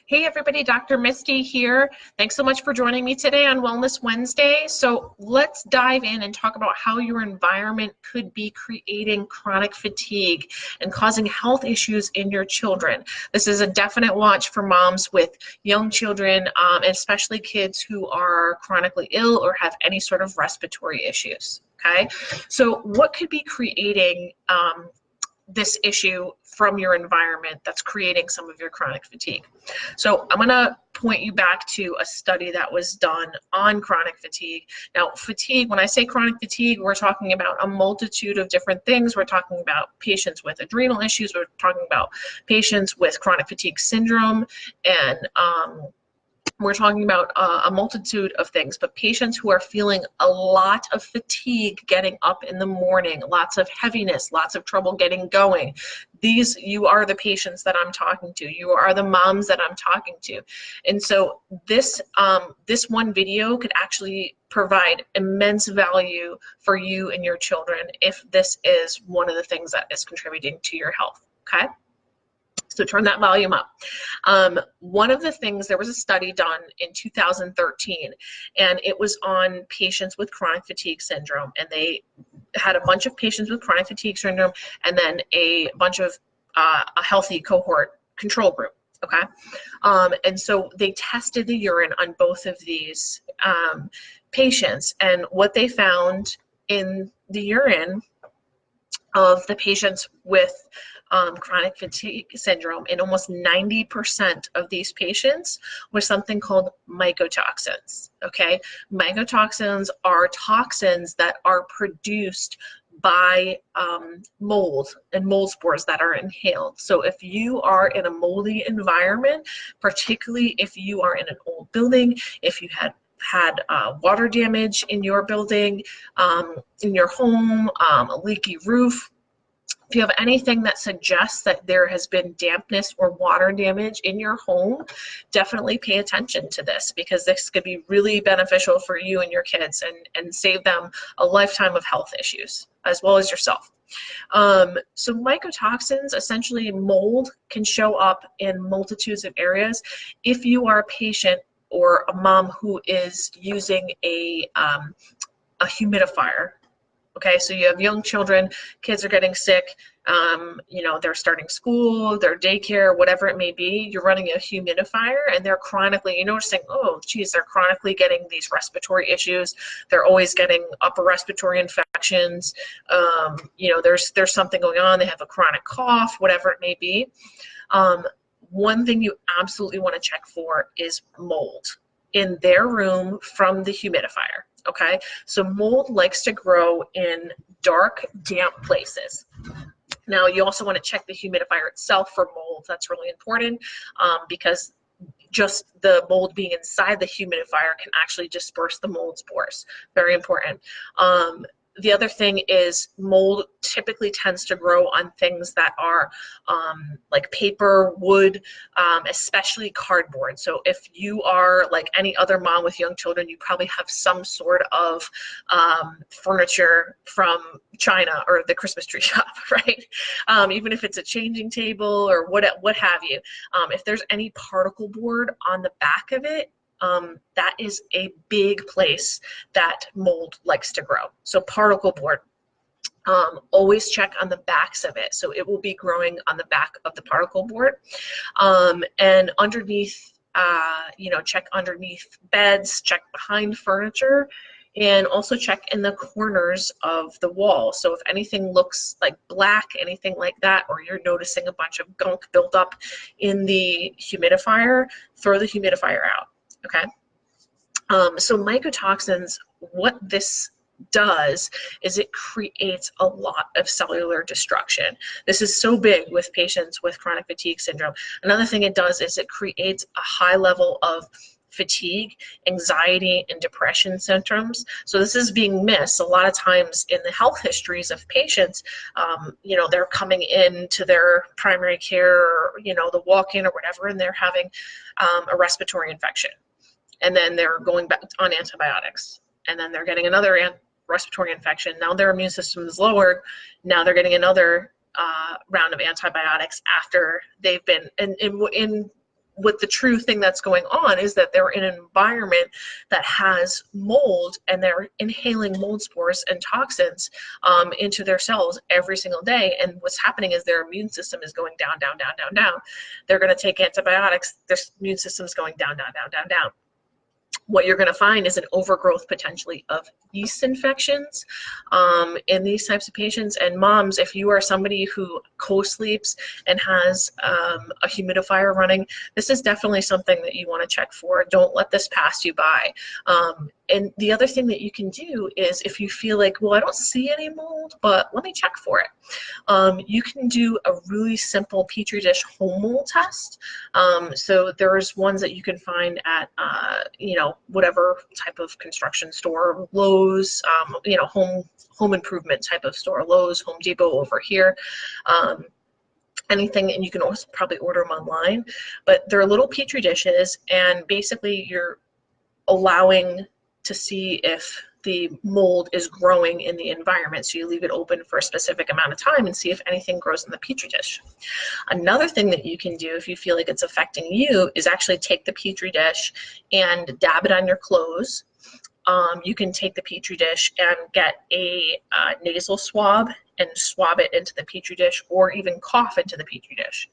Hey everybody, Dr. Misty here. Thanks so much for joining me today on Wellness Wednesday. So let's dive in and talk about how your environment could be creating chronic fatigue and causing health issues in your children. This is a definite watch for moms with young children, especially kids who are chronically ill or have any sort of respiratory issues. Okay, so what could be creating this issue from your environment that's creating some of your chronic fatigue? So I'm going to point you back to a study that was done on chronic fatigue. Now, fatigue, when I say chronic fatigue, we're talking about a multitude of different things. We're talking about patients with adrenal issues. We're talking about patients with chronic fatigue syndrome, and we're talking about a multitude of things, but patients who are feeling a lot of fatigue getting up in the morning, lots of heaviness, lots of trouble getting going. You are the patients that I'm talking to. You are the moms that I'm talking to. And so this one video could actually provide immense value for you and your children if this is one of the things that is contributing to your health, okay? So turn that volume up. One of the things, there was a study done in 2013, and it was on patients with chronic fatigue syndrome, and they had a bunch of patients with chronic fatigue syndrome and then a bunch of a healthy cohort control group. Okay, and so they tested the urine on both of these patients, and what they found in the urine of the patients with chronic fatigue syndrome in almost 90% of these patients was something called mycotoxins. Okay, mycotoxins are toxins that are produced by mold and mold spores that are inhaled. So if you are in a moldy environment, particularly if you are in an old building, if you had water damage in your building, in your home, a leaky roof, if you have anything that suggests that there has been dampness or water damage in your home, definitely pay attention to this, because this could be really beneficial for you and your kids and save them a lifetime of health issues, as well as yourself. So mycotoxins, essentially mold, can show up in multitudes of areas. If you are a patient or a mom who is using a humidifier, okay, so you have young children, kids are getting sick, they're starting school, their daycare, whatever it may be, you're running a humidifier and they're chronically, you're noticing, oh, geez, they're chronically getting these respiratory issues. They're always getting upper respiratory infections. There's something going on. They have a chronic cough, whatever it may be. One thing you absolutely want to check for is mold in their room from the humidifier. Okay, so mold likes to grow in dark, damp places. Now, you also want to check the humidifier itself for mold. That's really important because just the mold being inside the humidifier can actually disperse the mold spores. Very important. The other thing is mold typically tends to grow on things that are like paper, wood, especially cardboard. So if you are like any other mom with young children, you probably have some sort of furniture from China or the Christmas tree shop, right? Even if it's a changing table or what have you. If there's any particle board on the back of it, that is a big place that mold likes to grow. So particle board, always check on the backs of it. So it will be growing on the back of the particle board. And underneath, check underneath beds, check behind furniture, and also check in the corners of the wall. So if anything looks like black, anything like that, or you're noticing a bunch of gunk built up in the humidifier, throw the humidifier out. Okay, so mycotoxins, what this does is it creates a lot of cellular destruction. This is so big with patients with chronic fatigue syndrome. Another thing it does is it creates a high level of fatigue, anxiety, and depression symptoms. So this is being missed a lot of times in the health histories of patients. They're coming in to their primary care, or, the walk-in or whatever, and they're having a respiratory infection. And then they're going back on antibiotics, and then they're getting another respiratory infection. Now their immune system is lowered. Now they're getting another round of antibiotics after they've been in what the true thing that's going on is that they're in an environment that has mold, and they're inhaling mold spores and toxins into their cells every single day. And what's happening is their immune system is going down, down, down, down, down. They're going to take antibiotics. Their immune system is going down, down, down, down, down. What you're going to find is an overgrowth potentially of yeast infections in these types of patients. And moms, if you are somebody who co-sleeps and has a humidifier running, this is definitely something that you want to check for. Don't let this pass you by. And the other thing that you can do is, if you feel like, well, I don't see any mold, but let me check for it. You can do a really simple Petri dish home mold test. So there's ones that you can find at, whatever type of construction store, Lowe's, home improvement type of store, Lowe's, Home Depot over here. Anything, and you can also probably order them online, but they're little Petri dishes, and basically you're allowing to see if the mold is growing in the environment. So you leave it open for a specific amount of time and see if anything grows in the Petri dish. Another thing that you can do if you feel like it's affecting you is actually take the Petri dish and dab it on your clothes. You can take the Petri dish and get a nasal swab and swab it into the Petri dish, or even cough into the Petri dish.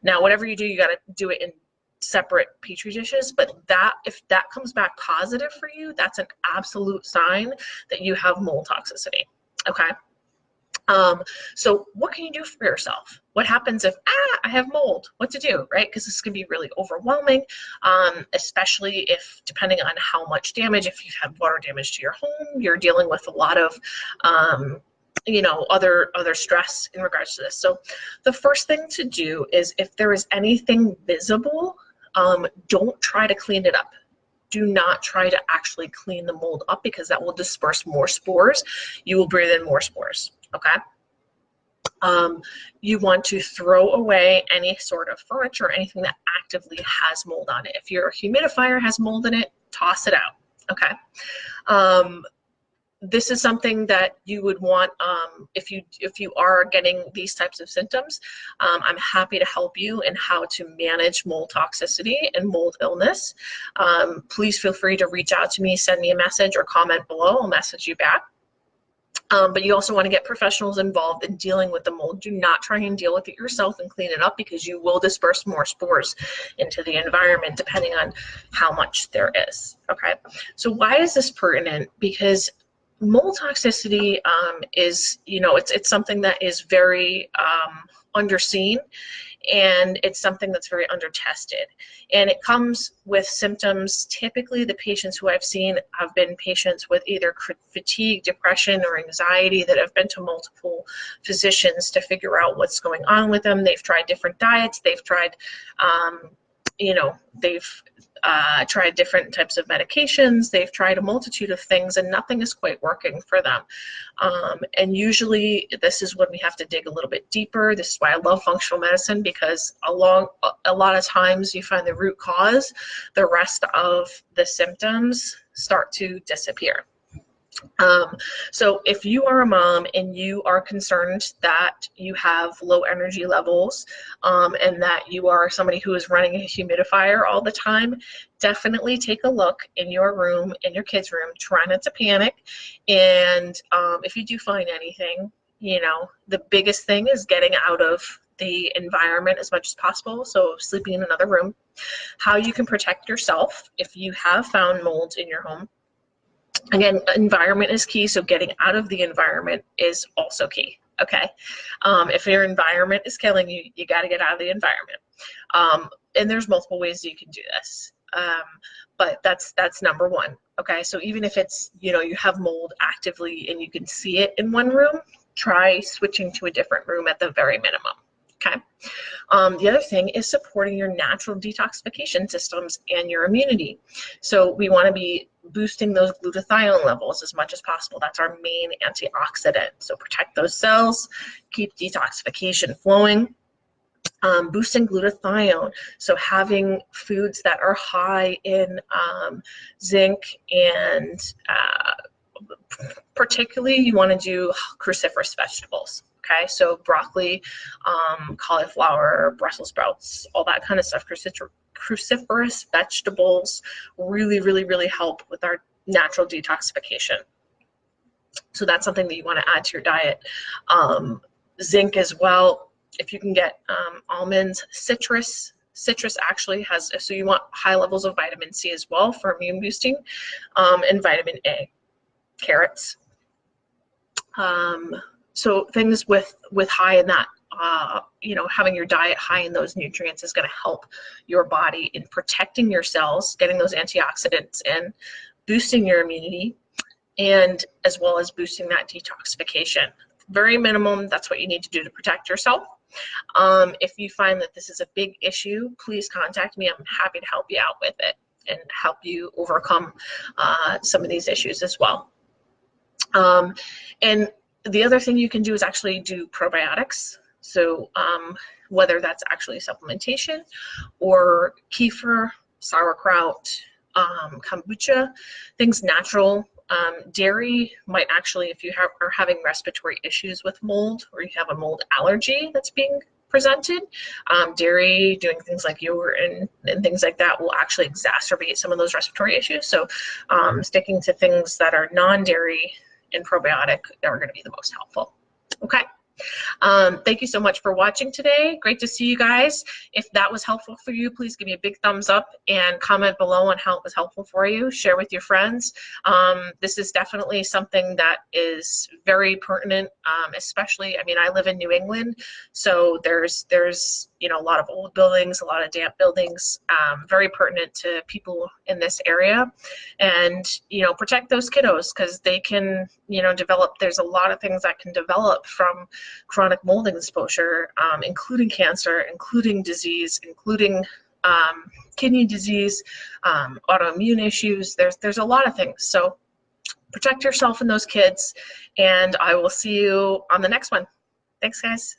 Now, whatever you do, you got to do it in separate Petri dishes, but if that comes back positive for you, that's an absolute sign that you have mold toxicity. Okay. So what can you do for yourself? What happens if, I have mold? What to do, right? Because this can be really overwhelming, especially if, depending on how much damage, if you've had water damage to your home, you're dealing with a lot of, other stress in regards to this. So the first thing to do is, if there is anything visible, don't try to clean it up. Do not try to actually clean the mold up, because that will disperse more spores. You will breathe in more spores, okay? You want to throw away any sort of furniture, anything that actively has mold on it. If your humidifier has mold in it, toss it out, okay? This is something that you would want if you are getting these types of symptoms. I'm happy to help you in how to manage mold toxicity and mold illness. Please feel free to reach out to me, send me a message, or comment below. I'll message you back. But you also want to get professionals involved in dealing with the mold. Do not try and deal with it yourself and clean it up, because you will disperse more spores into the environment depending on how much there is. Okay, so why is this pertinent? Because mold toxicity is, it's something that is very underseen, and it's something that's very under-tested. And it comes with symptoms. Typically, the patients who I've seen have been patients with either fatigue, depression, or anxiety that have been to multiple physicians to figure out what's going on with them. They've tried different diets. They've tried, tried different types of medications. They've tried a multitude of things, and nothing is quite working for them. And usually this is when we have to dig a little bit deeper. This is why I love functional medicine, because a lot of times you find the root cause, the rest of the symptoms start to disappear. So if you are a mom and you are concerned that you have low energy levels, and that you are somebody who is running a humidifier all the time, definitely take a look in your room, in your kids' room. Try not to panic. And if you do find anything, the biggest thing is getting out of the environment as much as possible. So sleeping in another room. How you can protect yourself if you have found mold in your home. Again, environment is key, so getting out of the environment is also key, okay? If your environment is killing you, you got to get out of the environment. And there's multiple ways you can do this, but that's number one, okay? So even if it's, you have mold actively and you can see it in one room, try switching to a different room at the very minimum. Okay. The other thing is supporting your natural detoxification systems and your immunity. So we want to be boosting those glutathione levels as much as possible. That's our main antioxidant. So protect those cells, keep detoxification flowing. Boosting glutathione, so having foods that are high in zinc, and particularly you want to do cruciferous vegetables. Okay, so broccoli, cauliflower, Brussels sprouts, all that kind of stuff. cruciferous vegetables really, really, really help with our natural detoxification. So that's something that you want to add to your diet. Zinc as well. If you can get almonds, citrus actually has, so you want high levels of vitamin C as well for immune boosting, and vitamin A. Carrots. So things with high in that, having your diet high in those nutrients is going to help your body in protecting your cells, getting those antioxidants in, boosting your immunity, and as well as boosting that detoxification. Very minimum, that's what you need to do to protect yourself. If you find that this is a big issue, please contact me. I'm happy to help you out with it and help you overcome some of these issues as well. And the other thing you can do is actually do probiotics. So whether that's actually supplementation or kefir, sauerkraut, kombucha, things natural. Dairy might actually, if you are having respiratory issues with mold or you have a mold allergy that's being presented, dairy, doing things like yogurt and things like that will actually exacerbate some of those respiratory issues. So sticking to things that are non-dairy and probiotic are going to be the most helpful. Okay. Thank you so much for watching today. Great to see you guys. If that was helpful for you, please give me a big thumbs up and comment below on how it was helpful for you. Share with your friends. This is definitely something that is very pertinent, especially, I mean, I live in New England, so there's a lot of old buildings, a lot of damp buildings, very pertinent to people in this area. And, protect those kiddos because they can, develop, there's a lot of things that can develop from chronic mold exposure, including cancer, including disease, including kidney disease, autoimmune issues. There's a lot of things. So protect yourself and those kids, and I will see you on the next one. Thanks, guys.